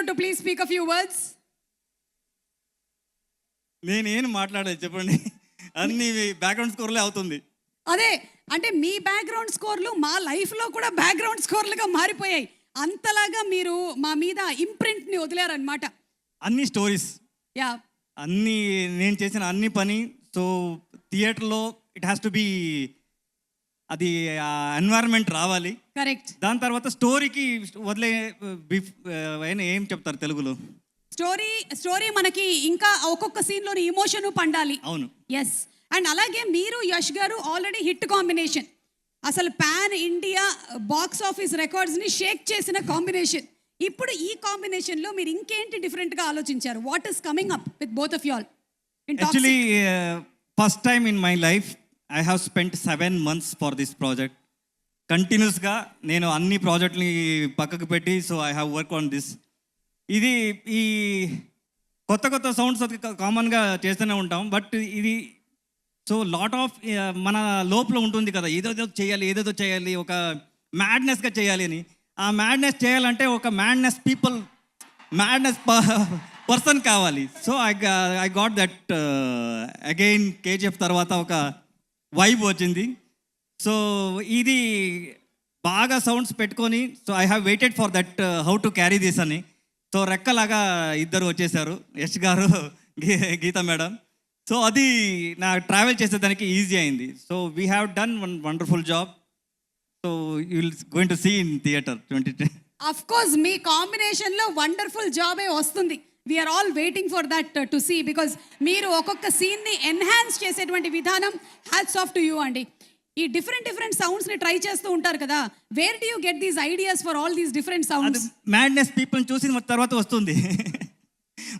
to please speak a few words. నేనేం మాట్లాడేది చెప్పండి, అన్ని బ్యాక్గ్రౌండ్ స్కోర్లే అవుతుంది. అదే అంటే మీ బ్యాక్గ్రౌండ్ స్కోర్లు మా లైఫ్లో కూడా బ్యాక్గ్రౌండ్ స్కోర్లుగా మారిపోయాయి. అంతలాగా మీరు మా మీద ఇంప్రింట్ని వదిలేరనమాట. అన్ని స్టోరీస్, యా, అన్ని నేను చేసిన అన్ని పని. సో థియేటర్లో ఇట్ హ్యాస్ టు బీ, అది ఎన్వైరన్మెంట్ రావాలి. కరెక్ట్. దాని తర్వాత స్టోరీకి వదిలే ఏం చెప్తారు తెలుగులో, స్టోరీ మనకి ఇంకా ఒక్కొక్క సీన్లోని ఇమోషన్ పండాలి. అవును, ఎస్. అండ్ అలాగే మీరు యష్ గారు ఆల్రెడీ హిట్ కాంబినేషన్, అసలు పాన్ ఇండియా బాక్స్ ఆఫీస్ రికార్డ్స్ని షేక్ చేసిన కాంబినేషన్. ఇప్పుడు ఈ కాంబినేషన్లో మీరు ఇంకేంటి డిఫరెంట్గా ఆలోచించారు? What is coming up with both of you all? Actually first time in my life I have spent 7 months for this project. కంటిన్యూస్గా నేను అన్ని ప్రాజెక్ట్ని పక్కకు పెట్టి, so I have work on this. ఇది ఈ కొత్త సౌండ్స్ అది కామన్గా చేస్తూనే ఉంటాం, బట్ ఇది సో లాట్ ఆఫ్ మన లోపల ఉంటుంది కదా, ఏదేదో చేయాలి, ఒక మ్యాడ్నెస్గా చేయాలి అని. ఆ మ్యాడ్నెస్ చేయాలంటే ఒక మ్యాడ్నెస్ పర్సన్ కావాలి. So I got that again. KGF తర్వాత ఒక వైబ్ వచ్చింది. సో ఇది బాగా సౌండ్స్ పెట్టుకొని, so I have waited for that how to carry this అని. సో రెక్కలాగా ఇద్దరు వచ్చేసారు, యష్ గారు, గీత మేడం. సో అది నా ట్రావెల్ చేసేదానికి ఈజీ అయింది. So we have done one wonderful job. So you will going to see in theatre 2010. Of course మీ కాంబినేషన్లో వండర్ఫుల్ జాబే వస్తుంది. We are all waiting for that to see, because మీరు ఒక్కొక్క సీన్ని ఎన్హాన్స్ చేసేటువంటి విధానం హ్యాట్స్ ఆఫ్ టు యూ అండి. ఈ డిఫరెంట్ సౌండ్స్ని ట్రై చేస్తూ ఉంటారు కదా, where do you get these ideas for all these different sounds? Madness పీపుల్ని చూసిన తర్వాత వస్తుంది.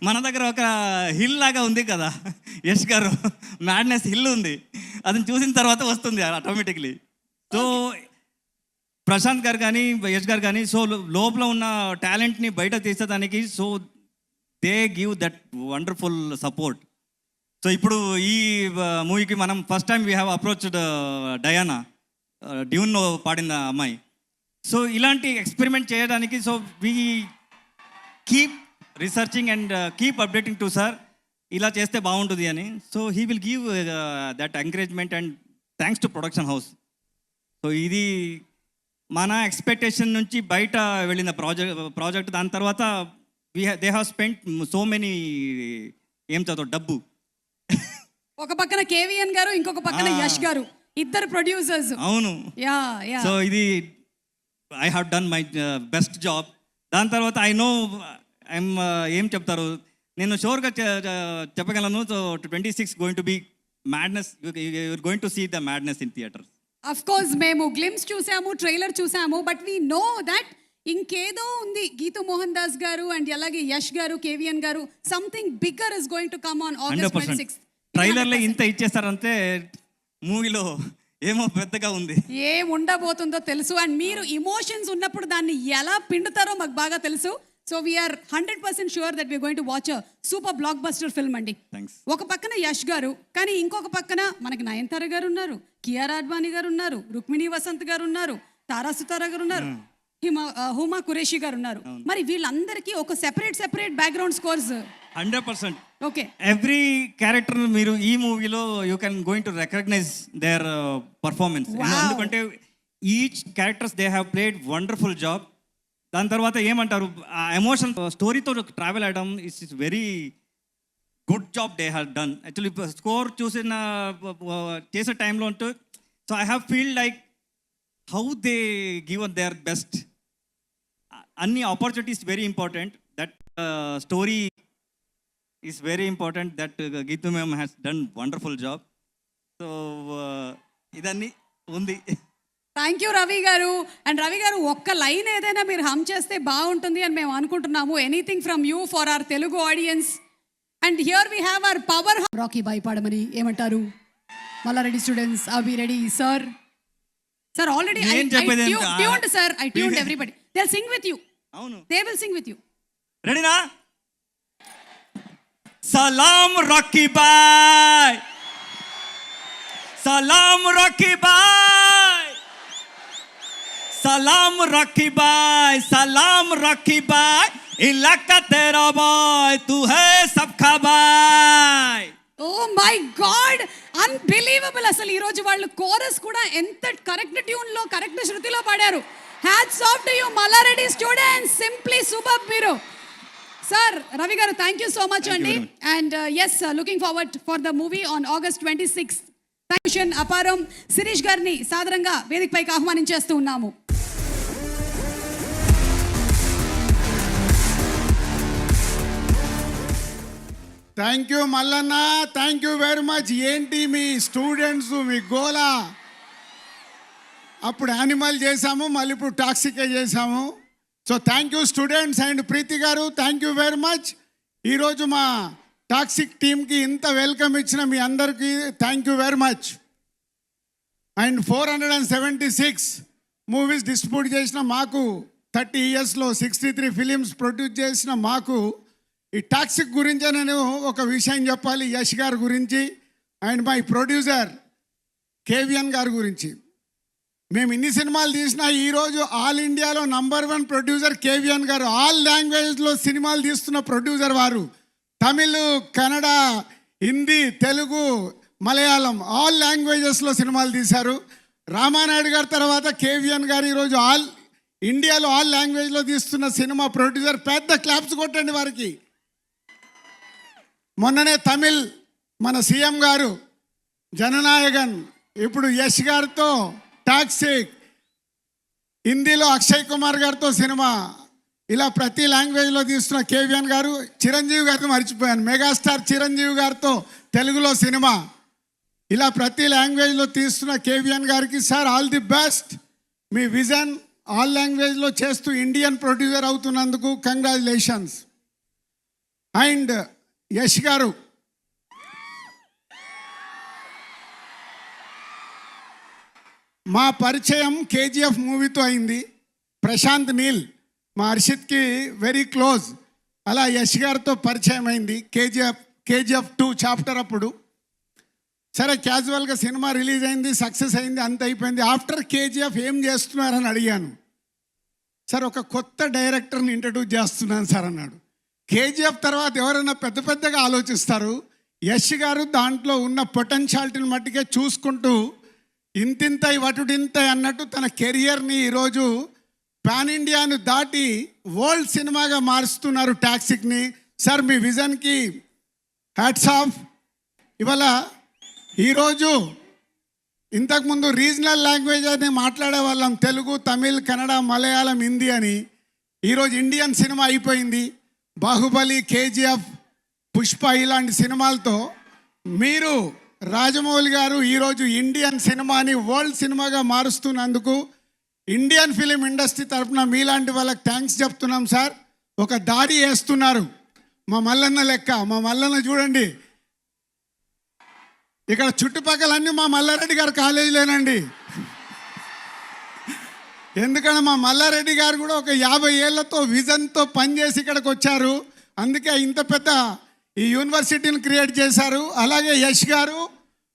మన దగ్గర ఒక హిల్ లాగా ఉంది కదా యష్ గారు, మ్యాడ్నెస్ హిల్ ఉంది, అదని చూసిన తర్వాత వస్తుంది ఆటోమేటిక్లీ. సో ప్రశాంత్ గారు కానీ యష్ గారు కానీ, సో లోపల ఉన్న టాలెంట్ని బయట తీసేదానికి, so they give that wonderful support. So ఇప్పుడు ఈ మూవీకి మనం first time we have approached Diana, Dune పాడిన అమ్మాయి. సో ఇలాంటి ఎక్స్పెరిమెంట్ చేయడానికి, so we keep researching and keep updating to sir, ఇలా చేస్తే బాగుంటుంది అని. So he will give that encouragement and thanks to production house. So ఇది మన ఎక్స్పెక్టేషన్ నుంచి బయట వెళ్ళిన ప్రాజెక్ట్. దాని తర్వాత they have spent so many, ఏం చదువు డబ్బు. ఒక పక్కన కేవీఎన్ గారు, ఇంకొక పక్కన యష్ గారు, ఇద్దరు ప్రొడ్యూసర్స్. అవును, సో ఇది I have done my best job. దాని తర్వాత ఐ నో ఐఎమ్ ఏం చెప్తారు, నేను షూర్గా చెప్పగలను. So 26 going to be madness, you're going to see the madness in theatres. Of course మేము గ్లిమ్స్ చూసాము, ట్రైలర్ చూసాము, బట్ వీ నో దట్ ఇంకేదో ఉంది. గీతూ మోహన్ దాస్ గారు అండ్ అలాగే యష్ గారు, కేవీఎన్ గారు, something bigger is going to come on August 26th. ట్రైలర్లో ఇంత ఇచ్చేస్తారంటే మూవీలో ఏమో పెద్దగా ఉంది, ఏం ఉండబోతుందో తెలుసు. అండ్ మీరు ఇమోషన్స్ ఉన్నప్పుడు దాన్ని ఎలా పిండుతారో మాకు బాగా తెలుసు. So we're 100% sure that we're going to watch a super blockbuster film అండి. ఒక పక్కన యష్ గారు, కానీ ఇంకొక పక్కన మనకి నయనతార గారు ఉన్నారు, కియారా అడ్వాణి గారు ఉన్నారు, రుక్మిణి వసంత్ గారు ఉన్నారు, తారా సుతారా గారు ఉన్నారు, హుమా కురేషి గారు ఉన్నారు. మరి వీళ్ళందరికీ ఒక separate background scores 100%. Okay, every character మీరు ఈ మూవీలో you can going to recognise their performance. ఎందుకంటే each characters they have played wonderful job. దాని తర్వాత ఏమంటారు, ఆ ఎమోషన్ స్టోరీతో ట్రావెల్ అవ్వడం is very good job they have done. Actually score చూసిన చేసే టైంలో ఉంటూ, so I have feel like how they give their best. అన్ని opportunities very important, that story is very important, that Geethu ma'am has done wonderful job. So ఇదన్నీ ఉంది. Thank you Ravi గారు. And Ravi గారు, ఒక్క లైన్ ఏదైనా మీరు హమ్ చేస్తే బాగుంటుంది అని మేము అనుకుంటున్నాము. Anything from you for our Telugu audience. And here we have our power Rocky boy పాడమని ఏమంటారు? Mallareddy students, are we ready sir? Sir already I tuned sir, I tuned everybody. They'll sing with you. అవును, they will sing with you. రెడీనా? సలాం Rocky బాయ్, సలాం Rocky బాయ్, సలాం Rocky బాయ్, సలాం రాకీ బాయ్, इलाका तेरा बाय तू है सबका बाय. Oh my God, unbelievable. అసలు ఈ రోజు వాళ్ళు కోరస్ కూడా ఎంత కరెక్ట్ ట్యూన్ లో కరెక్ట్ శృతిలో పాడారు. Hats off to you Mallareddy students, simply super మీరు. Sir Ravi garu thank you so much అండి. And yes, looking forward for the movie on August 26th. అపారం శిరీష్ గారిని సాదరంగా వేదికపైకి ఆహ్వానించేస్తూ ఉన్నాము. Thank you Mallanna, thank you very much. ఏంటి మీ స్టూడెంట్స్ మీ గోలా? అప్పుడు యానిమల్ చేశాము, మళ్ళీ ఇప్పుడు టాక్సికే చేశాము. So thank you students. And Preethi garu thank you very much. ఈరోజు మా టాక్సిక్ టీమ్కి ఇంత వెల్కమ్ ఇచ్చిన మీ అందరికీ thank you very much. And 476 movies distribute చేసిన మాకు, 30 yearsలో 63 ఫిలిమ్స్ ప్రొడ్యూస్ చేసిన మాకు, ఈ టాక్సిక్ గురించి నేను ఒక విషయం చెప్పాలి. యష్ గారి గురించి అండ్ మై ప్రొడ్యూసర్ కేవిఎన్ గారి గురించి. మేము ఇన్ని సినిమాలు తీసినా ఈరోజు ఆల్ ఇండియాలో #1 ప్రొడ్యూసర్ కేవిఎన్ గారు. ఆల్ లాంగ్వేజ్లో సినిమాలు తీస్తున్న ప్రొడ్యూసర్ వారు. తమిళ్, కన్నడ, హిందీ, తెలుగు, మలయాళం ఆల్ లాంగ్వేజెస్లో సినిమాలు తీశారు. రామానాయుడు గారి తర్వాత కేవిఎన్ గారు ఈరోజు ఆల్ ఇండియాలో ఆల్ లాంగ్వేజ్లో తీస్తున్న సినిమా ప్రొడ్యూసర్. పెద్ద క్లాప్స్ కొట్టండి వారికి. మొన్ననే తమిళ్ మన సీఎం గారు జననాయకన్, ఇప్పుడు యష్ గారితో టాక్సిక్, హిందీలో అక్షయ్ కుమార్ గారితో సినిమా, ఇలా ప్రతి లాంగ్వేజ్లో తీస్తున్న కేవిఎన్ గారు. చిరంజీవి గారితో మర్చిపోయాను, మెగాస్టార్ చిరంజీవి గారితో తెలుగులో సినిమా, ఇలా ప్రతి లాంగ్వేజ్లో తీస్తున్న కేవిఎన్ గారికి సార్ ఆల్ ది బెస్ట్. మీ విజన్ ఆల్ లాంగ్వేజ్లో చేస్తూ ఇండియన్ ప్రొడ్యూసర్ అవుతున్నందుకు కంగ్రాచులేషన్స్. అండ్ యష్ గారు, మా పరిచయం కేజీఎఫ్ మూవీతో అయింది. ప్రశాంత్ నీల్ మా హర్షిత్కి వెరీ క్లోజ్. అలా యష్ గారితో పరిచయం అయింది కేజీఎఫ్ 2 చాప్టర్ అప్పుడు. సరే క్యాజువల్గా సినిమా రిలీజ్ అయింది, సక్సెస్ అయింది, అంత అయిపోయింది. ఆఫ్టర్ కేజీఎఫ్ ఏం చేస్తున్నారని అడిగాను. సార్ ఒక కొత్త డైరెక్టర్ని ఇంట్రడ్యూస్ చేస్తున్నాను సార్ అన్నాడు. కేజీఎఫ్ తర్వాత ఎవరైనా పెద్ద పెద్దగా ఆలోచిస్తారు. యష్ గారు దాంట్లో ఉన్న పొటెన్షియాలిటీని మట్టుకే చూసుకుంటూ ఇంతింతై వటుడింతై అన్నట్టు తన కెరియర్ని ఈరోజు పాన్ ఇండియాను దాటి వరల్డ్ సినిమాగా మారుస్తున్నారు టాక్సిక్ని. సార్ మీ విజన్కి హ్యాట్స్ ఆఫ్. ఇవాళ ఈరోజు ఇంతకుముందు రీజనల్ లాంగ్వేజ్ అని మాట్లాడే వాళ్ళం, తెలుగు, తమిళ్, కన్నడ, మలయాళం, హిందీ అని. ఈరోజు ఇండియన్ సినిమా అయిపోయింది. బాహుబలి, కేజీఎఫ్, పుష్ప ఇలాంటి సినిమాలతో మీరు రాజమౌళి గారు ఈరోజు ఇండియన్ సినిమాని వరల్డ్ సినిమాగా మారుస్తున్నందుకు ఇండియన్ ఫిలిం ఇండస్ట్రీ తరఫున మీలాంటి వాళ్ళకి థ్యాంక్స్ చెప్తున్నాం సార్. ఒక దారి వేస్తున్నారు మా మల్లన్న లెక్క. మా మల్లన్న చూడండి, ఇక్కడ చుట్టుపక్కలన్నీ మా మల్లారెడ్డి గారు కాలేజీలేనండి. ఎందుకంటే మా మల్లారెడ్డి గారు కూడా ఒక 50 ఏళ్లతో విజన్తో పనిచేసి ఇక్కడికి వచ్చారు. అందుకే ఇంత పెద్ద ఈ యూనివర్సిటీని క్రియేట్ చేశారు. అలాగే యష్ గారు,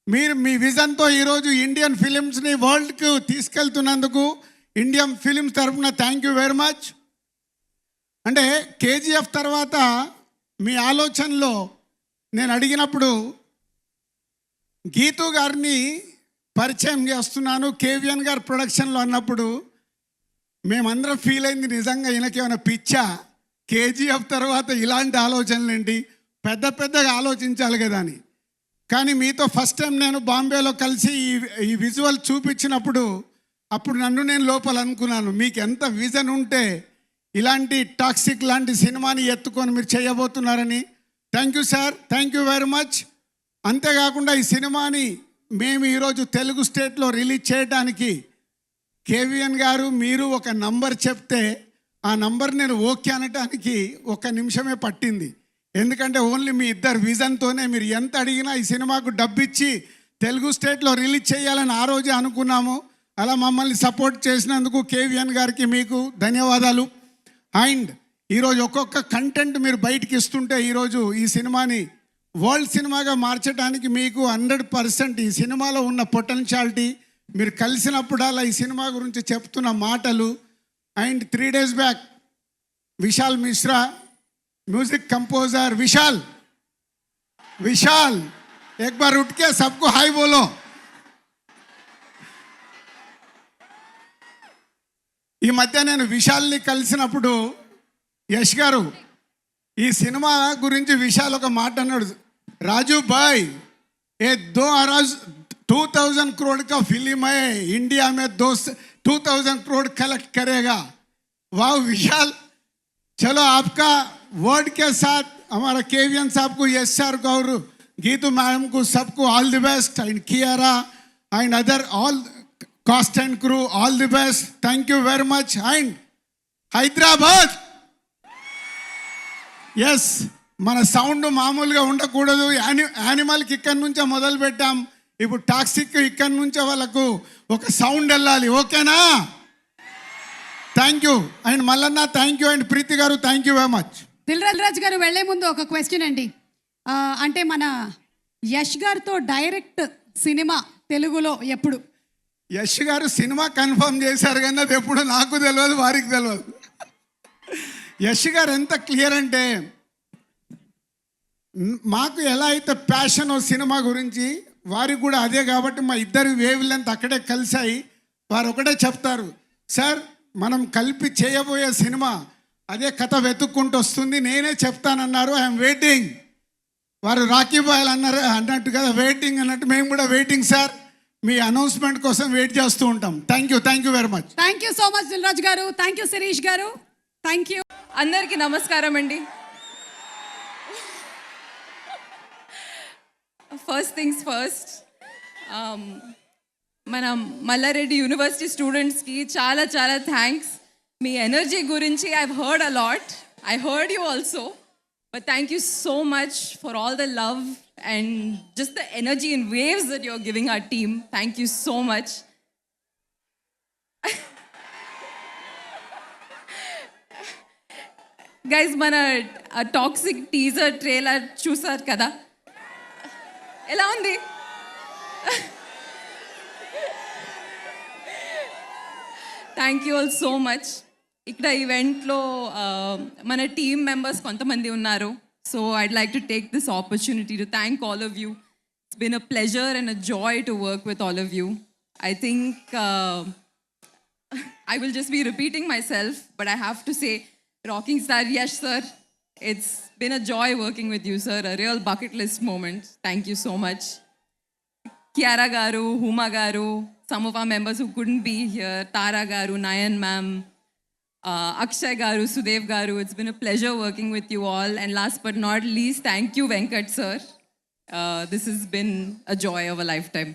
మీరు మీ విజన్తో ఈరోజు ఇండియన్ ఫిలిమ్స్ని వరల్డ్కు తీసుకెళ్తున్నందుకు ఇండియన్ ఫిలిమ్స్ తరఫున థ్యాంక్ యూ వెరీ మచ్. అంటే కేజీఎఫ్ తర్వాత మీ ఆలోచనలో నేను అడిగినప్పుడు గీతూ గారిని పరిచయం చేస్తున్నాను కేవిఎన్ గారు ప్రొడక్షన్లో అన్నప్పుడు మేమందరం ఫీల్ అయింది, నిజంగా ఈయనకేమైనా పిచ్చా, కేజీఎఫ్ తర్వాత ఇలాంటి ఆలోచనలు ఏంటి, పెద్ద పెద్దగా ఆలోచించాలి కదా అని. కానీ మీతో ఫస్ట్ టైం నేను బాంబేలో కలిసి ఈ విజువల్ చూపించినప్పుడు అప్పుడు నన్ను నేను లోపల అనుకున్నాను, మీకు ఎంత విజన్ ఉంటే ఇలాంటి టాక్సిక్ లాంటి సినిమాని ఎత్తుకొని మీరు చేయబోతున్నారని. Thank you sir, thank you very much. అంతేకాకుండా ఈ సినిమాని మేము ఈరోజు తెలుగు స్టేట్లో రిలీజ్ చేయడానికి కేవిఎన్ గారు మీరు ఒక నంబర్ చెప్తే ఆ నంబర్ నేను ఓకే అనటానికి 1 నిమిషమే పట్టింది. ఎందుకంటే ఓన్లీ మీ ఇద్దరు విజన్తోనే మీరు ఎంత అడిగినా ఈ సినిమాకు డబ్బిచ్చి తెలుగు స్టేట్లో రిలీజ్ చేయాలని ఆ రోజే అనుకున్నాము. అలా మమ్మల్ని సపోర్ట్ చేసినందుకు కేవిఎన్ గారికి మీకు ధన్యవాదాలు. అండ్ ఈరోజు ఒక్కొక్క కంటెంట్ మీరు బయటికి ఇస్తుంటే ఈరోజు ఈ సినిమాని వరల్డ్ సినిమాగా మార్చడానికి మీకు 100% ఈ సినిమాలో ఉన్న పొటెన్షియాలిటీ, మీరు కలిసినప్పుడల్లా ఈ సినిమా గురించి చెప్తున్న మాటలు. And 3 days back Vishal Mishra, music composer Vishal. Vishal एक बार उठ के सबको हाय बोलो। ఈ మధ్య నేను విశాల్ని కలిసినప్పుడు యష్ గారు ఈ సినిమా గురించి విశాల్ ఒక మాట అన్నాడు, రాజు భాయ్ ఏ 2000 करोड़ का फिल्म है, इंडिया में 2000 करोड़ कलेक्ट करेगा। वाह विशाल, चलो आपका वर्ड के साथ हमारा केवीएन साहब को, यश सर को और गीतू मैडम को सबको all the best, and Kiara and other all cast and crew all the best, thank you very much. And Hyderabad ఎస్, మన సౌండ్ మామూలుగా ఉండకూడదు, యానిమల్కి ఇక్కడి నుంచే మొదలు పెట్టాం, ఇప్పుడు టాక్సిక్ ఇక్కడి నుంచే వాళ్ళకు ఒక సౌండ్ వెళ్ళాలి, ఓకేనా? Thank you and Mallanna thank you and Preethi garu thank you very much. Dil Raju garu వెళ్లే ముందు ఒక క్వశ్చన్ అండి. అంటే మన యష్ గారితో డైరెక్ట్ సినిమా తెలుగులో ఎప్పుడు? యష్ గారు సినిమా కన్ఫర్మ్ చేశారు కానీ అది ఎప్పుడు నాకు తెలియదు, వారికి తెలియదు. యష్ గారు ఎంత క్లియర్ అంటే, మాకు ఎలా అయితే ప్యాషన్ సినిమా గురించి వారికి కూడా అదే, కాబట్టి మా ఇద్దరు వేవ్ లెంత్ అక్కడే కలిసాయి. వారు ఒకటే చెప్తారు, సార్ మనం కలిపి చేయబోయే సినిమా అదే కథ వెతుక్కుంటూ వస్తుంది, నేనే చెప్తానన్నారు, ఐఎమ్ వెయిటింగ్. వారు రాఖీ బాయ్ అన్నారు అన్నట్టు కదా, వెయిటింగ్ అన్నట్టు మేము కూడా వెయిటింగ్ సార్, మీ అనౌన్స్మెంట్ కోసం వెయిట్ చేస్తూ ఉంటాం. Thank you very much. Thank you so much Dil Raju garu, thank you Sirish గారు, థ్యాంక్ యూ. అందరికీ నమస్కారం అండి. ఫస్ట్ థింగ్స్ ఫస్ట్, మన మల్లారెడ్డి యూనివర్సిటీ స్టూడెంట్స్కి చాలా చాలా థ్యాంక్స్. మీ ఎనర్జీ గురించి I heard a lot, I heard you also, but thank you so much for all the love and just the energy and waves that you're giving our team. Thank you so much. Guys, mana a toxic teaser trailer chusar kada, ela undi? Thank you all so much. ikkada event lo mana team members kontamandi unnaru, so I'd like to take this opportunity to thank all of you. It's been a pleasure and a joy to work with all of you. I think I will just be repeating myself, but I have to say, rocking star Yash sir, it's been a joy working with you sir, a real bucket list moment. Thank you so much. Kiara garu, Huma garu, some of our members who couldn't be here, Tara garu, Nayan ma'am, Akshay garu, Sudev garu, it's been a pleasure working with you all. And last but not least, thank you Venkat sir. This has been a joy of a lifetime.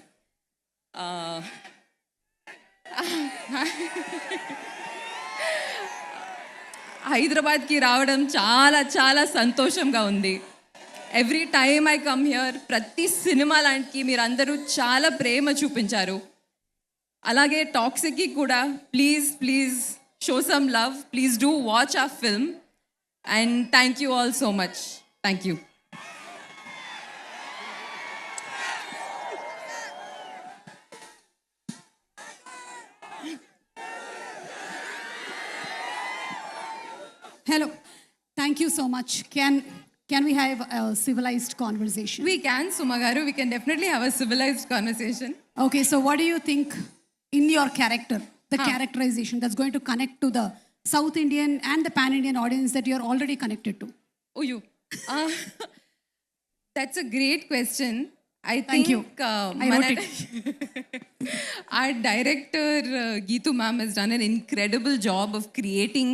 హైదరాబాద్కి రావడం చాలా చాలా సంతోషంగా ఉంది. Every time I come here, ప్రతి cinema లాంటికి మీరందరూ చాలా ప్రేమ చూపించారు. అలాగే టాక్సిక్కి కూడా please show some love. Please do watch our film. And thank you all so much. Thank you. Hello, thank you so much. Can we have a civilized conversation? We can, Sumagaru. We can definitely have a civilized conversation. Okay, so what do you think in your character, the characterization that's going to connect to the South Indian and the Pan-Indian audience that you're already connected to? Oh, you. That's a great question. I Thank think you. I wrote it. our director, Geetu ma'am, has done an incredible job of creating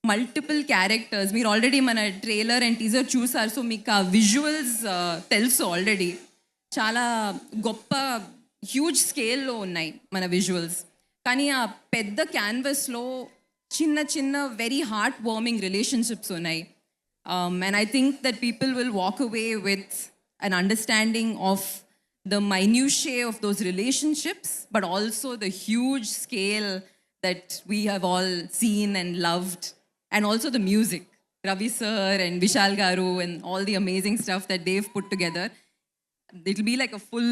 multiple characters. We're already మన trailer and teaser చూసారు, so మీకు ఆ visuals తెలుసు already. చాలా గొప్ప huge స్కేల్లో ఉన్నాయి మన విజువల్స్. కానీ ఆ పెద్ద క్యాన్వస్లో చిన్న చిన్న వెరీ హార్ట్ వార్మింగ్ రిలేషన్షిప్స్ ఉన్నాయి. And I think that people will walk away with an understanding of the minutiae of those relationships, but also the huge scale that we have all seen and loved, and also the music. Ravi sir and Vishal garu and all the amazing stuff that they've put together. It'll be like a full,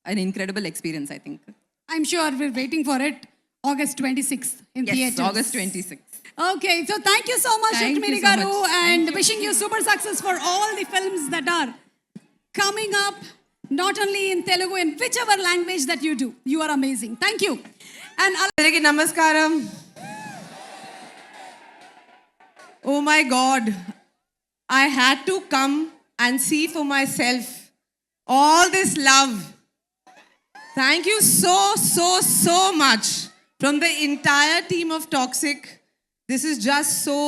an incredible experience, I think. I'm sure we're waiting for it. August 26th in Yes, theaters. August 26th. Okay, so thank you so much, Thank you Rukmini so Garu, much. and wishing you super success for all the films that are coming up, not only in Telugu, in whichever language that you do. You are amazing. Thank you. And అందరికీ నమస్కారం. Oh my God, I had to come and see for myself all this love. Thank you so much from the entire team of Toxic. This is just so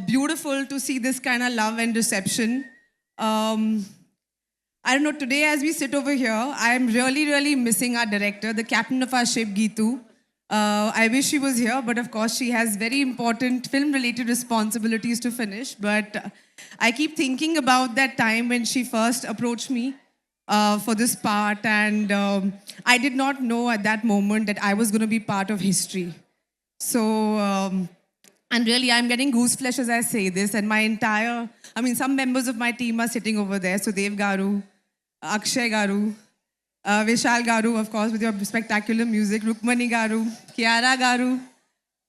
beautiful to see this kind of love and reception. I don't know, today as we sit over here, I'm really missing our director, the captain of our ship, Geetu. I wish she was here, but of course she has very important film-related responsibilities to finish. But I keep thinking about that time when she first approached me for this part, and I did not know at that moment that I was going to be part of history. So, and really, I'm getting goose flesh as I say this, and my entire, some members of my team are sitting over there. So, Dev Garu, Akshay Garu, Vishal Garu, of course, with your spectacular music, Rukmani Garu, Kiara Garu,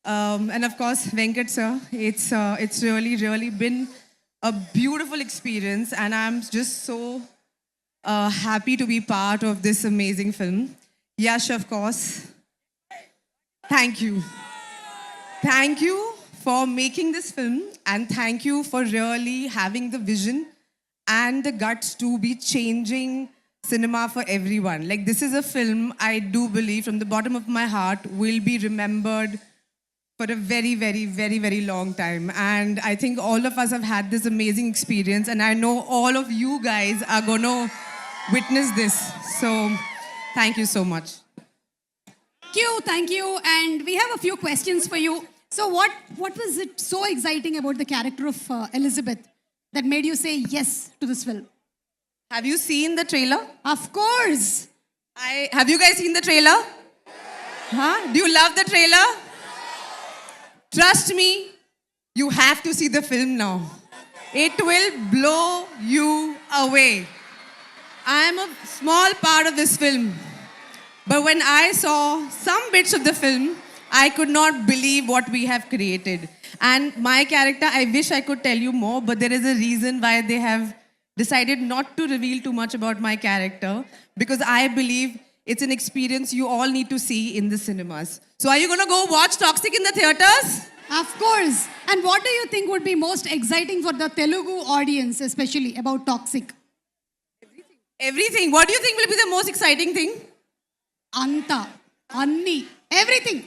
and of course, Venkat sir. It's really been a beautiful experience, and I'm just so happy to be part of this amazing film. Yash, of course. Thank you. Thank you for making this film, and thank you for really having the vision and the guts to be changing cinema for everyone. Like, this is a film I do believe from the bottom of my heart will be remembered for a very long time. And I think all of us have had this amazing experience, and I know all of you guys are going to witness this. So, thank you so much. thank you. And we have a few questions for you. So what was it so exciting about the character of Elizabeth that made you say yes to this film? Have you seen the trailer? Of course. Have you guys seen the trailer? Huh? Do you love the trailer? Trust me, you have to see the film now. It will blow you away. I am a small part of this film, but when I saw some bits of the film, I could not believe what we have created. And my character, I wish I could tell you more, but there is a reason why they have decided not to reveal too much about my character, because I believe it's an experience you all need to see in the cinemas. So are you going to go watch Toxic in the theaters? Of course. And what do you think would be most exciting for the Telugu audience, especially about Toxic? Everything. What do you think will be the most exciting thing? Anta, Anni, everything.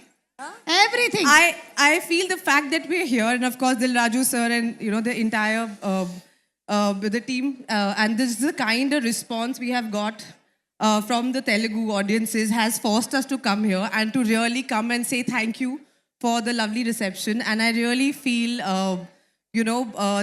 Everything. I feel the fact that we're here, and of course Dil Raju sir and the entire the team, and this is the kind of response we have got from the Telugu audiences has forced us to come here and to really come and say thank you for the lovely reception. And I really feel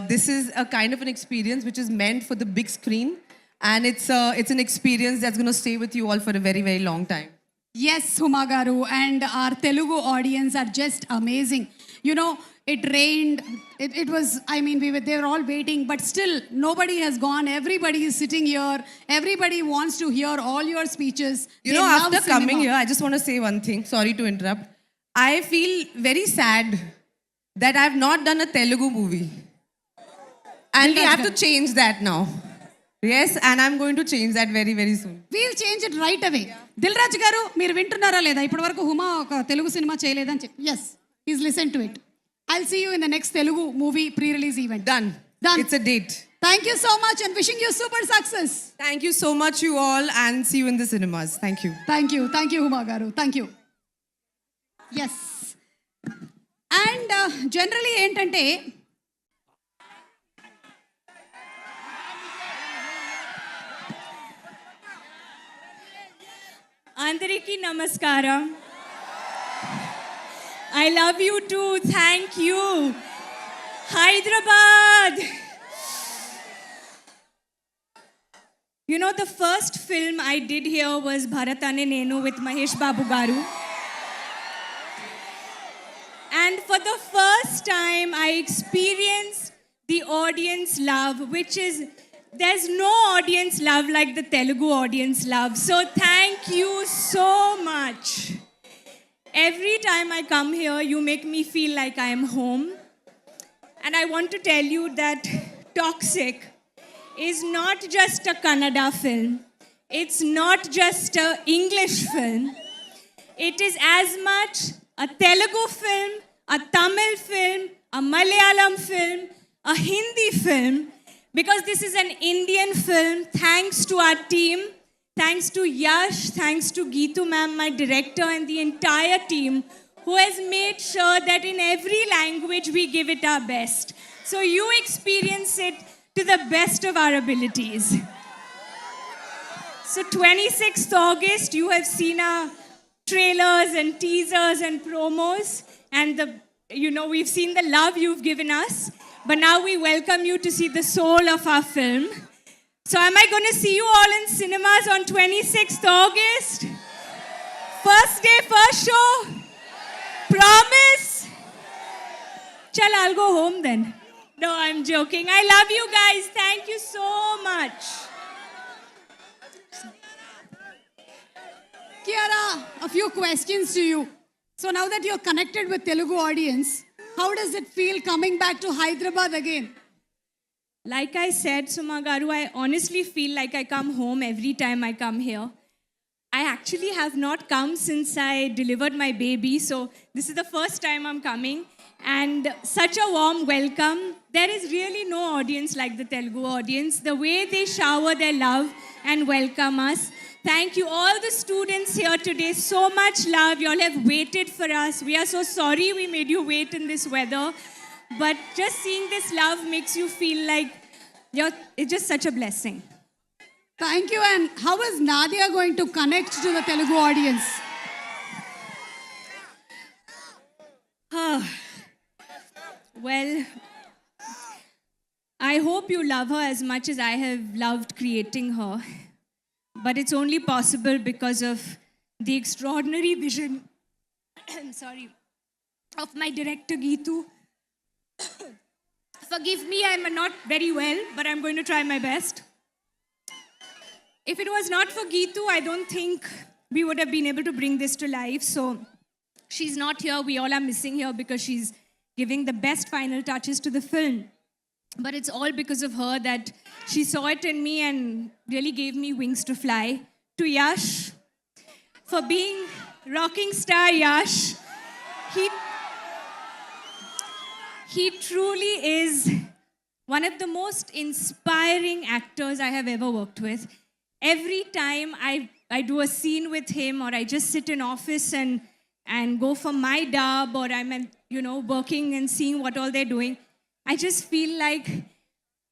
this is a kind of an experience which is meant for the big screen, and it's an experience that's going to stay with you all for a very long time. Yes, Huma Garu, and our Telugu audience are just amazing. It rained. It was, they were all waiting, but still nobody has gone. Everybody is sitting here. Everybody wants to hear all your speeches. They love After cinema. coming here, I just want to say one thing. Sorry to interrupt. I feel very sad that I've not done a Telugu movie. And we have to change that now. Yes, and I'm going to change that very soon. We'll change it right away. Dil Raj garu, మీరు వింటున్నారా లేదా? ఇప్పటి వరకు హుమా ఒక Telugu cinema చేయలేదని చెప్పి. Yes, he's listened to it. I'll see you in the next Telugu movie pre-release event. Done. It's a date. Thank you so much and wishing you super success. Thank you so much, you all, and see you in the cinemas. Thank you. Thank you, Huma Garu. Thank you. Yes. And generally ఏంటంటే అందరికీ నమస్కారం. I love you too. Thank you. Hyderabad. The first film I did here was Bharatane Nenu with Mahesh Babu Garu. And for the first time, I experienced the audience love, which is, there's no audience love like the Telugu audience love. So thank you so much. Every time I come here, you make me feel like I am home. And I want to tell you that Toxic is not just a Kannada film. It's not just an English film. It is as much a Telugu film, a Tamil film, a Malayalam film, a Hindi film, because this is an Indian film. Thanks to our team, thanks to Yash, thanks to Geetu ma'am, my director, and the entire team who has made sure that in every language we give it our best. So you experience it to the best of our abilities. So 26th August, you have seen our trailers and teasers and promos, and we've seen the love you've given us, but now we welcome you to see the soul of our film. So am I going to see you all in cinemas on 26th August? First day, first show? Promise? Chal, I'll go home then. No, I'm joking. I love you guys. Thank you so much. Kiara, a few questions to you. So now that you're connected with Telugu audience, how does it feel coming back to Hyderabad again? Like I said, Suma Garu, I honestly feel like I come home every time I come here. I actually have not come since I delivered my baby, so this is the first time I'm coming. And such a warm welcome. There is really no audience like the Telugu audience. The way they shower their love and welcome us. Thank you, all the students here today. So much love. You all have waited for us. We are so sorry we made you wait in this weather. But just seeing this love makes you feel like it's just such a blessing. Thank you. And how is Nadia going to connect to the Telugu audience? Well, I hope you love her as much as I have loved creating her. But it's only possible because of the extraordinary vision of my director Geetu. Forgive me, I'm not very well, but I'm going to try my best. If it was not for Geetu, I don't think we would have been able to bring this to life. So she's not here. We all are missing her because she's giving the best final touches to the film. But it's all because of her that she saw it in me and really gave me wings to fly. To Yash, for being rocking star Yash, he truly is one of the most inspiring actors I have ever worked with. Every time I do a scene with him, or I just sit in office and go for my dub, or I'm working and seeing what all they're doing, I just feel like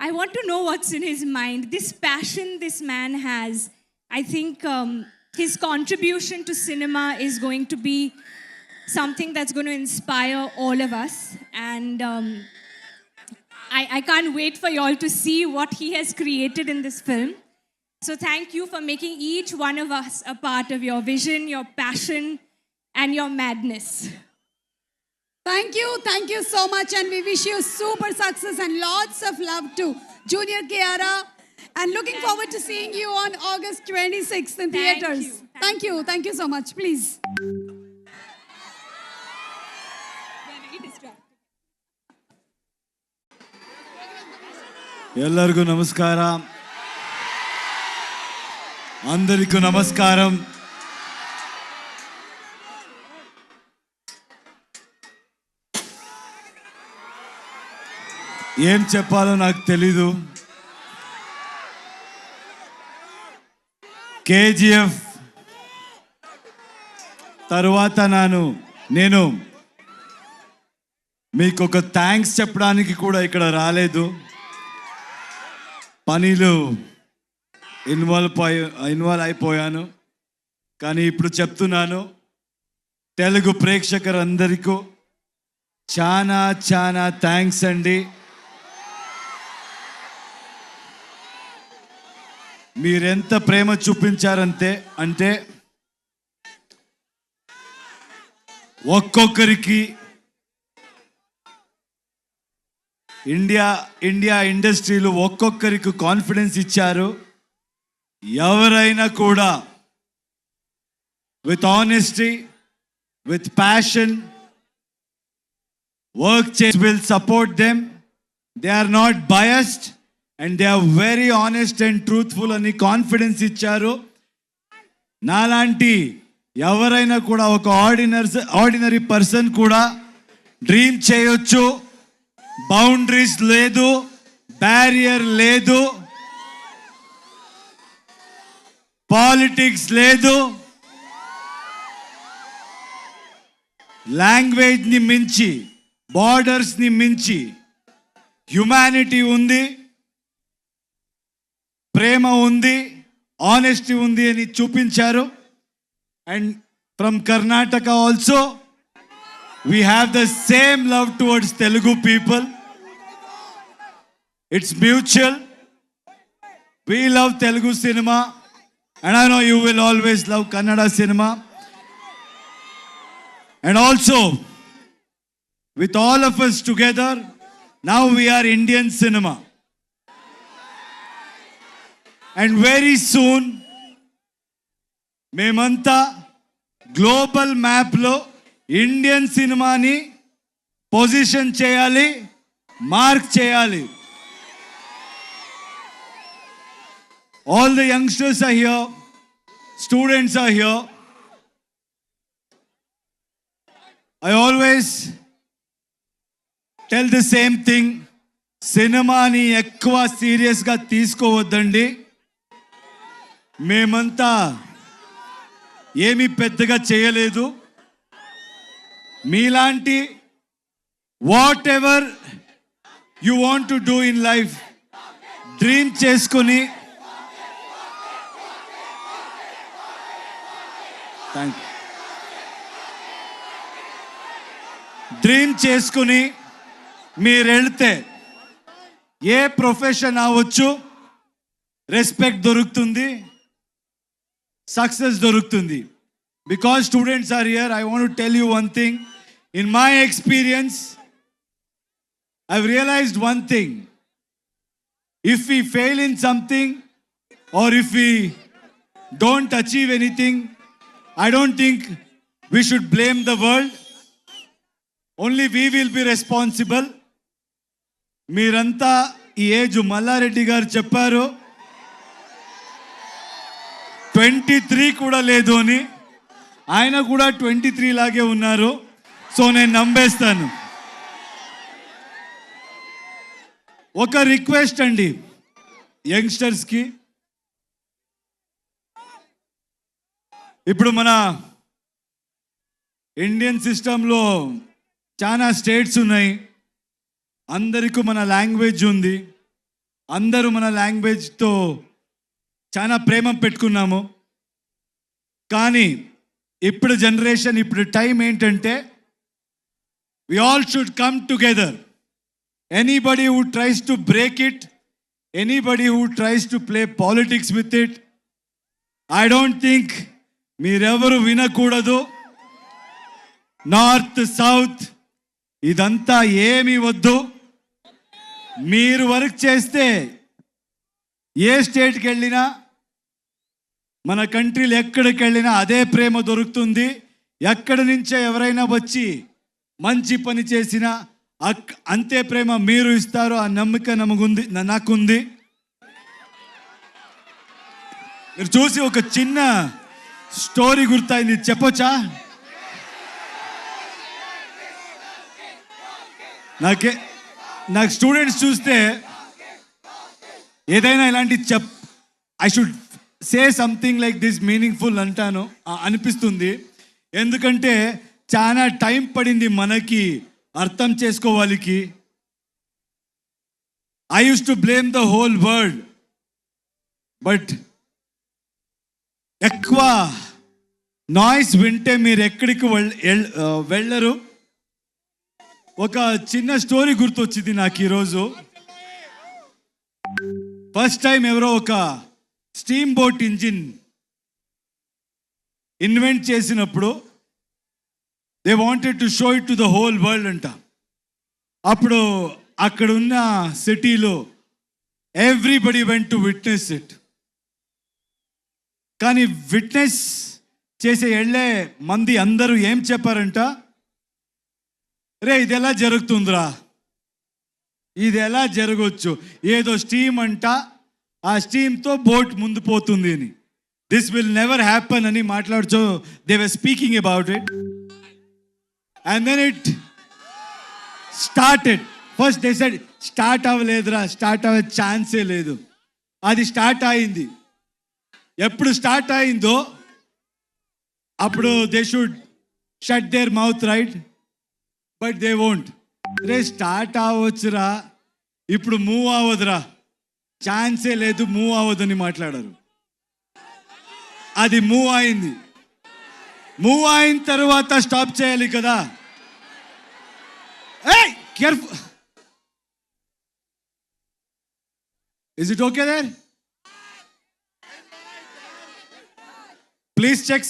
I want to know what's in his mind. This passion this man has, I think his contribution to cinema is going to be something that's going to inspire all of us. And I can't wait for you all to see what he has created in this film. So thank you for making each one of us a part of your vision, your passion, and your madness. Thank you so much, and we wish you super success and lots of love to Junior Kiara. And looking forward to seeing you on August 26th in theaters. Thank you so much. Please. ಎಲ್ಲರಿಗೂ ನಮಸ್ಕಾರ. అందరికీ నమస్కారం. ఏం చెప్పాలో నాకు తెలీదు. KGF తరువాత నేను మీకు ఒక థ్యాంక్స్ చెప్పడానికి కూడా ఇక్కడ రాలేదు. పనిలో ఇన్వాల్వ్ అయిపోయాను. కానీ ఇప్పుడు చెప్తున్నాను, తెలుగు ప్రేక్షకులందరికీ చాలా చాలా థ్యాంక్స్ అండి. మీరెంత ప్రేమ చూపించారంటే ఒక్కొక్కరికి ఇండియా ఇండస్ట్రీలో ఒక్కొక్కరికి కాన్ఫిడెన్స్ ఇచ్చారు. ఎవరైనా కూడా with honesty, with passion, will support them. They are not biased and they are very honest and truthful అని కాన్ఫిడెన్స్ ఇచ్చారు. నాలాంటి ఎవరైనా కూడా ఒక ఆర్డినరీ పర్సన్ కూడా డ్రీమ్ చేయొచ్చు. బౌండరీస్ లేదు, బ్యారియర్ లేదు, పాలిటిక్స్ లేదు, లాంగ్వేజ్ని మించి, బార్డర్స్ని మించి హ్యుమానిటీ ఉంది, ప్రేమ ఉంది, ఆనెస్టీ ఉంది అని చూపించారు. And from Karnataka also we have the same love towards Telugu people. It's mutual. We love Telugu cinema and I know you will always love Kannada cinema. And also with all of us together, now we are Indian cinema. And very soon మేమంతా global మ్యాప్లో Indian సినిమాని position చేయాలి, mark చేయాలి. All the youngsters are here, students are here. I always tell the same thing, సినిమాని ఎక్కువ సీరియస్గా తీసుకోవద్దండి. మేమంతా ఏమీ పెద్దగా చేయలేదు. మీలాంటి what ever you want to do in life dream చేసుకొని మీరు వెళ్తే ఏ ప్రొఫెషన్ అవ్వచ్చు, రెస్పెక్ట్ దొరుకుతుంది, సక్సెస్ దొరుకుతుంది. Because students are here, I want to tell you one thing. In my experience, I've realized one thing. If we fail in something or if we don't achieve anything, I don't think we should blame the world. Only we will be responsible. మీరంతా ఈ age Mallareddy గారు చెప్పారు 23 కూడా లేదు అని. ఆయన కూడా 23 లాగే ఉన్నారు. సో నేను నమ్మేస్తాను. ఒక రిక్వెస్ట్ అండి యంగ్స్టర్స్కి, ఇప్పుడు మన ఇండియన్ సిస్టంలో చాలా స్టేట్స్ ఉన్నాయి, అందరికీ మన లాంగ్వేజ్ ఉంది, అందరూ మన లాంగ్వేజ్తో చాలా ప్రేమ పెట్టుకున్నాము. కానీ ఇప్పుడు జనరేషన్, ఇప్పుడు టైం ఏంటంటే we all should come together. Anybody who tries to break it, anybody who tries to play politics with it, I don't think మీరెవరు వినకూడదు. నార్త్ సౌత్ ఇదంతా ఏమీ వద్దు. మీరు వర్క్ చేస్తే ఏ స్టేట్కి వెళ్ళినా, మన కంట్రీలు ఎక్కడికి వెళ్ళినా అదే ప్రేమ దొరుకుతుంది. ఎక్కడి నుంచో ఎవరైనా వచ్చి మంచి పని చేసినా అంతే ప్రేమ మీరు ఇస్తారు. ఆ నమ్మకం నాకుంది. మీరు చూసి ఒక చిన్న స్టోరీ గుర్తయింది, చెప్పొచ్చా? నాకు స్టూడెంట్స్ చూస్తే ఏదైనా ఇలాంటి I should say something like this meaningful అంటాను అనిపిస్తుంది. ఎందుకంటే చాలా టైం పడింది మనకి అర్థం చేసుకోవాలికి. I use to blame the whole world, but ఎక్కువ నాయిస్ వింటే మీరు ఎక్కడికి వెళ్ళరు. ఒక చిన్న స్టోరీ గుర్తొచ్చింది నాకు ఈరోజు. ఫస్ట్ టైం ఎవరో ఒక స్టీమ్ బోట్ ఇంజిన్ ఇన్వెంట్ చేసినప్పుడు they wanted to show it to the whole world అంట. అప్పుడు అక్కడ ఉన్న సిటీలో everybody went to witness it. కానీ విట్నెస్ చేసే వెళ్ళే మంది అందరూ ఏం చెప్పారంట, రే ఇది ఎలా జరుగుతుందిరా, ఇది ఎలా జరగవచ్చు, ఏదో స్టీమ్ అంట, ఆ స్టీమ్తో బోట్ ముందు పోతుంది అని, దిస్ విల్ నెవర్ హ్యాపన్ అని మాట్లాడుతూ they were speaking about it. And then it started. First they said start అవ్వలేదురా, స్టార్ట్ అవ్వే ఛాన్సే లేదు. అది స్టార్ట్ అయింది. ఎప్పుడు స్టార్ట్ అయిందో అప్పుడు they should shut their mouth, right? But they won't. రే స్టార్ట్ అవ్వచ్చురా, ఇప్పుడు మూవ్ అవ్వదురా, ఛాన్సే లేదు, మూవ్ అవ్వదని మాట్లాడారు. అది మూవ్ అయింది. మూవ్ అయిన తర్వాత స్టాప్ చేయాలి కదా. ఏయ్ careful, is it okay there? Please check.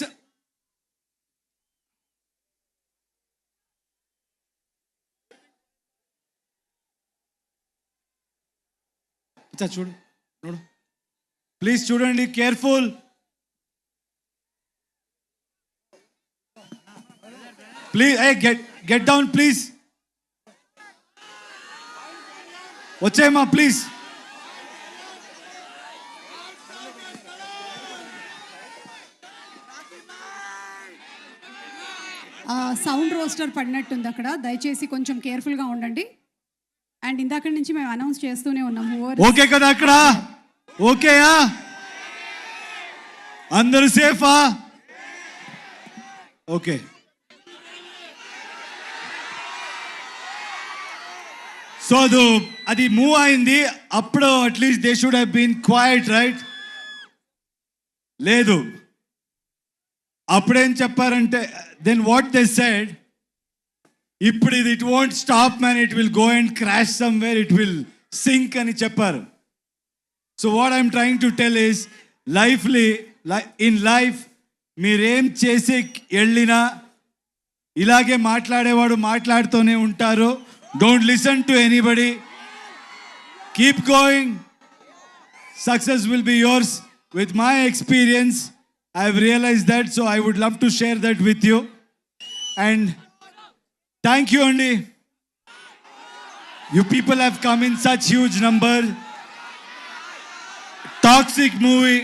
చూడు చూడు ప్లీజ్, చూడండి, careful. Please get down please. వచ్చేయమ్మా ప్లీజ్. సౌండ్ రోస్టర్ పడినట్టుంది అక్కడ, దయచేసి కొంచెం కేర్ఫుల్గా ఉండండి. అండ్ ఇందాక నుంచి మేము అనౌన్స్ చేస్తూనే ఉన్నాము. ఓకే కదా అక్కడ? ఓకేయా? అందరూ సేఫా? ఓకే. సో అది మూవ్ అయింది. అప్పుడు at least they should have been quiet, right? లేదు. అప్పుడేం చెప్పారంటే, దెన్ వాట్ దే సెడ్, ఇప్పుడు ఇది it won't stop man, it will go and crash somewhere, it will sink అని చెప్పారు. So what I'm trying to tell is, in life మీరేం చేసి వెళ్ళినా ఇలాగే మాట్లాడేవాడు మాట్లాడుతూనే ఉంటారు. Don't listen to anybody, keep going, success will be yours. With my experience I have realized that, so I would love to share that with you. And thank you, Andy. You people have come in such huge number. Toxic movie.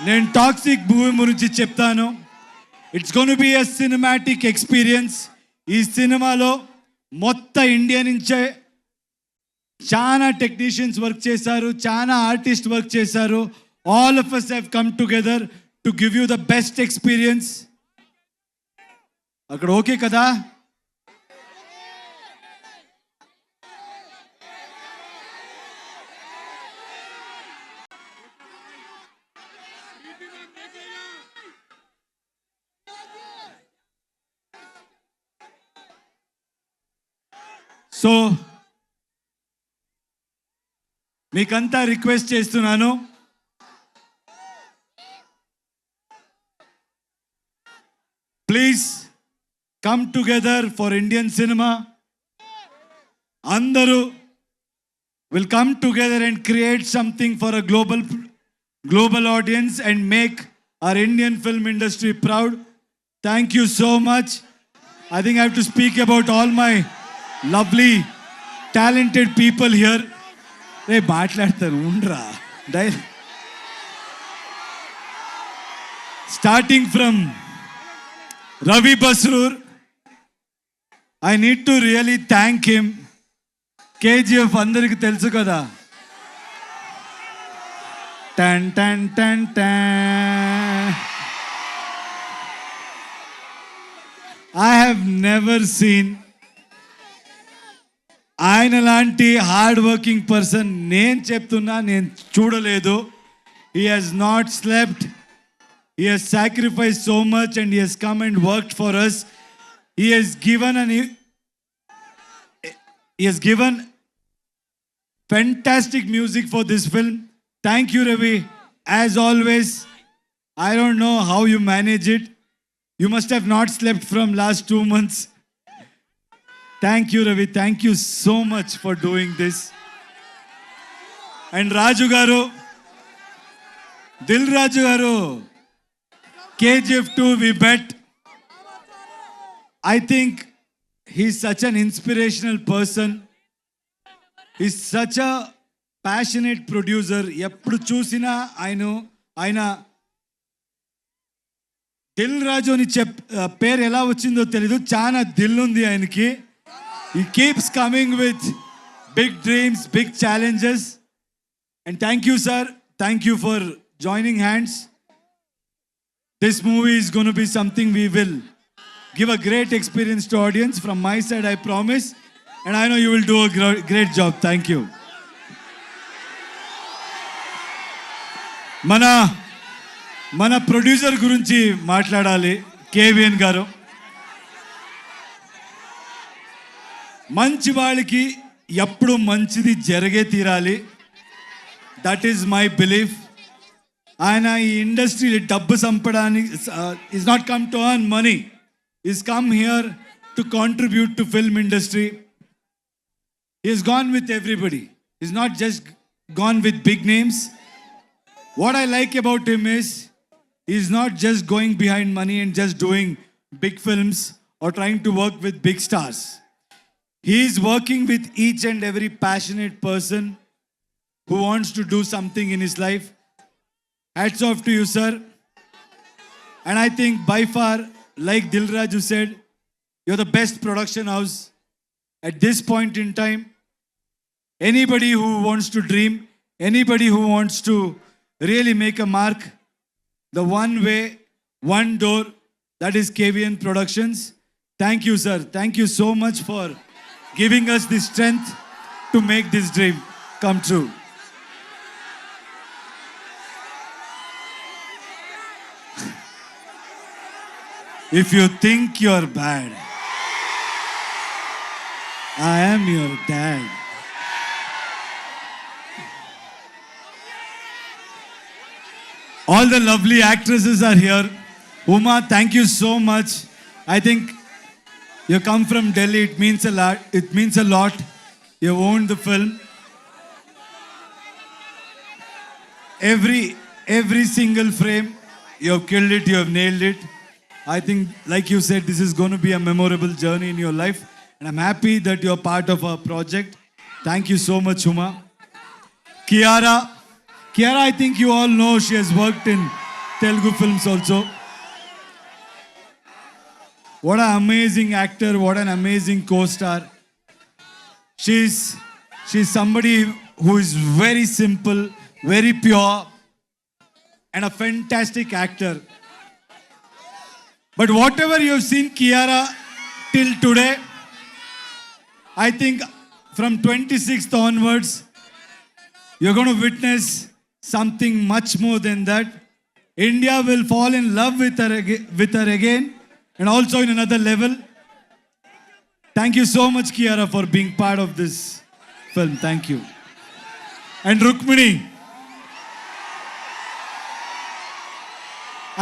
Nen toxic movie gurinchi cheptanu. It's going to be a cinematic experience. Ee cinema lo motta India nunche chaana technicians work chesaru, chaana artists work chesaru. All of us have come together to give you the best experience. అక్కడ okay కదా? So మీకంతా request చేస్తున్నాను, please come together for Indian cinema. అందరూ will come together and create something for a global audience and make our Indian film industry proud. Thank you so much. I think I have to speak about all my lovely talented people here. రే మాట్లాడతాను ఉండరా. Starting from Ravi Basroor, I need to really thank him. KGF andariki telusu kada. Tan tan tan tan. I have never seen ఆయన లాంటి hard working person నేను చెప్తున్నా, నేను చూడలేదు. He has not slept. He has sacrificed so much and he has come and worked for us. He has given fantastic music for this film. Thank you, Ravi. As always, I don't know how you manage it. You must have not slept from last 2 months. Thank you, Ravi. Thank you so much for doing this. And Raju garu, Dil Raju garu, KGF 2, we bet. I think he's such an inspirational person. He's such a passionate producer. ఎప్పుడు చూసినా ఆయన దిల్ రాజు అని పేరు ఎలా వచ్చిందో తెలీదు, చాలా దిల్ ఉంది ఆయనకి. He keeps coming with big dreams, big challenges. And thank you, sir. Thank you for joining hands. This movie is going to be something we will give a great experience to audience. From my side, I promise. And I know you will do a great job. Thank you. మన producer గురించి మాట్లాడాలి. KVN గారు మంచి వాళ్ళకి ఎప్పుడు మంచిది జరిగే తీరాలి. That is my belief. ఆయన ఈ ఇండస్ట్రీ డబ్బు సంపడానికి is not come to earn money, is come here to contribute to film industry. Is gone with everybody, is not just gone with big names. What I like about him is he's not just going behind money and just doing big films or trying to work with big stars. He's working with each and every passionate person who wants to do something in his life. Hats off to you, sir. And I think by far, like Dilraju said, you're the best production house at this point in time. Anybody who wants to dream, anybody who wants to really make a mark, the one way, one door, that is KVN Productions. Thank you, sir. Thank you so much for giving us the strength to make this dream come true. If you think you're bad, I am your dad. All the lovely actresses are here. Uma, thank you so much. I think you come from Delhi. It means a lot. It means a lot. You owned the film. Every single frame, you have killed it. You have nailed it. I think, like you said, this is going to be a memorable journey in your life. And I'm happy that you're part of our project. Thank you so much, Uma. Kiara, I think you all know she has worked in Telugu films also. What an amazing actor, what an amazing co-star. She's somebody who is very simple, very pure, and a fantastic actor. But whatever you've seen Kiara till today, I think from 26th onwards, you're going to witness something much more than that. India will fall in love with her again, and also in another level. Thank you so much, Kiara, for being part of this film. Thank you. And Rukmini,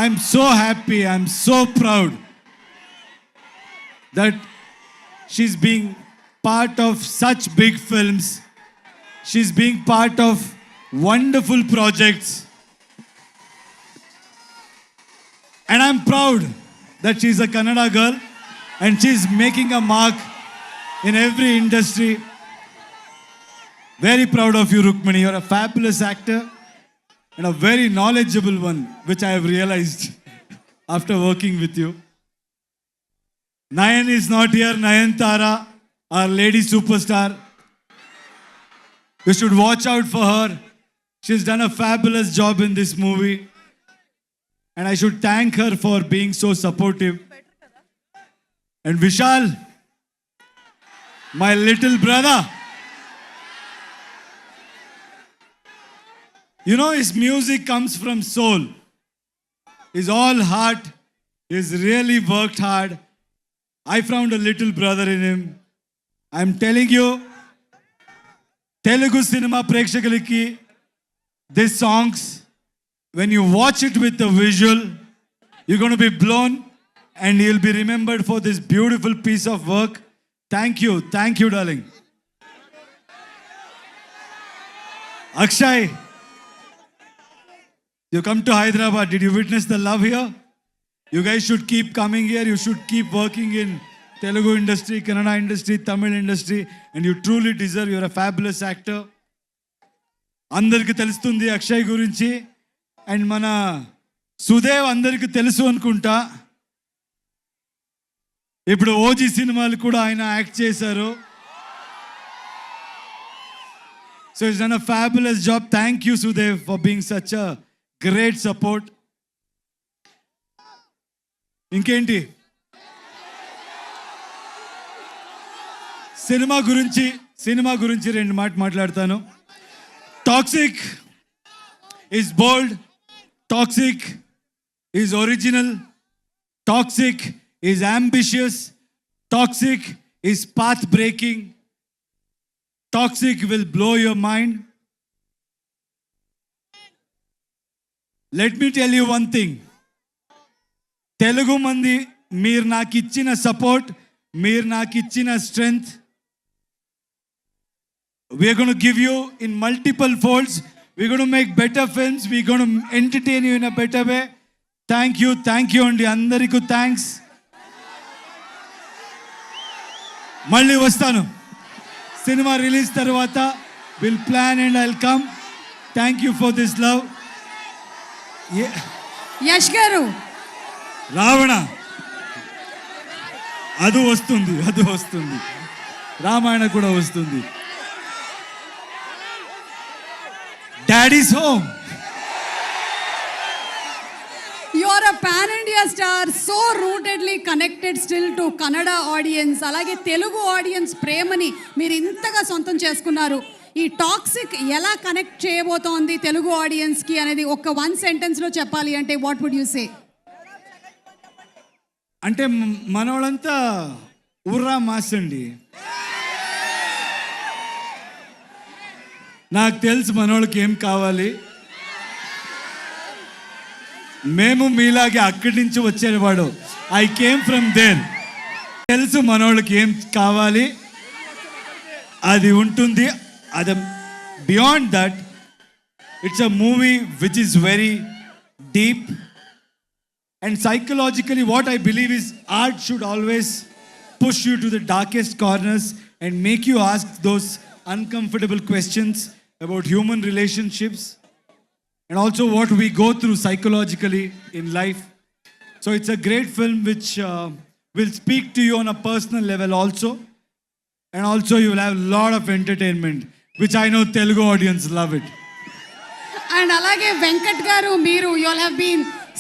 I'm so happy, I'm so proud that she's being part of such big films. She's being part of wonderful projects. And I'm proud that she's a Kannada girl and she's making a mark in every industry. Very proud of you, Rukmini. You're a fabulous actor and a very knowledgeable one, which I have realized after working with you. Nayan is not here. Nayantara, our lady superstar. You should watch out for her. She's done a fabulous job in this movie. And I should thank her for being so supportive. And Vishal, my little brother. You know, his music comes from soul. He's all heart. He's really worked hard. I found a little brother in him. I'm telling you, Telugu cinema prekshakaliki, these songs, when you watch it with the visual, you're going to be blown and you'll be remembered for this beautiful piece of work. Thank you, darling. Akshay, you come to Hyderabad. Did you witness the love here? You guys should keep coming here. You should keep working in Telugu industry, Kannada industry, Tamil industry, and you truly deserve. You're a fabulous actor. అందరికి తెలుస్తుంది అక్షయ్ గురించి, and మన సుదేవ్ అందరికి తెలుసు అనుకుంటా. ఇప్పుడు OG సినిమాలు కూడా ఆయన యాక్ట్ చేశారు. So he's done a fabulous job. Thank you, Sudev, for being such a great support. ఇంకేంటి సినిమా గురించి రెండు మాట్లాడతాను. Toxic is bold, toxic is original, toxic is ambitious, toxic is path breaking, toxic will blow your mind. Let me tell you one thing. Telugu మంది మీరు నాకు ఇచ్చిన support, మీరు నాకు ఇచ్చిన strength, we're going to give you in multiple folds. We're going to make better films. We're going to entertain you in a better way. Thank you అండి, అందరికీ thanks. మళ్ళీ వస్తాను సినిమా రిలీజ్ తర్వాత. Will plan and I'll come. Thank you for this love. Yash గారు, రావణ అది వస్తుంది, రామాయణ కూడా వస్తుంది. Daddy's home. you are a pan India star, so rootedly connected still to Kannada audience. అలాగే తెలుగు ఆడియన్స్ ప్రేమని మీరు ఇంతగా సొంతం చేసుకున్నారు. ఈ టాక్సిక్ ఎలా కనెక్ట్ చేయబోతోంది తెలుగు ఆడియన్స్ కి అనేది ఒక 1 sentence లో చెప్పాలి అంటే వాట్ వుడ్ యు సే? అంటే మనోళ్ళంతా ఉర్రా మాస్ అండి. నాకు తెలుసు మనోళ్ళకి ఏం కావాలి. మేము మీలాగే అక్కడి నుంచి వచ్చేవాడు. I came from there. తెలుసు మనోళ్ళకి ఏం కావాలి, అది ఉంటుంది. అది beyond that it's a movie which is very deep. And psychologically, what I believe is art should always push you to the darkest corners and make you ask those uncomfortable questions about human relationships and also what we go through psychologically in life. So it's a great film which will speak to you on a personal level also. And also you will have a lot of entertainment, which I know Telugu audience love it. And అలాగే వెంకట్ గారు, మీరు you all have been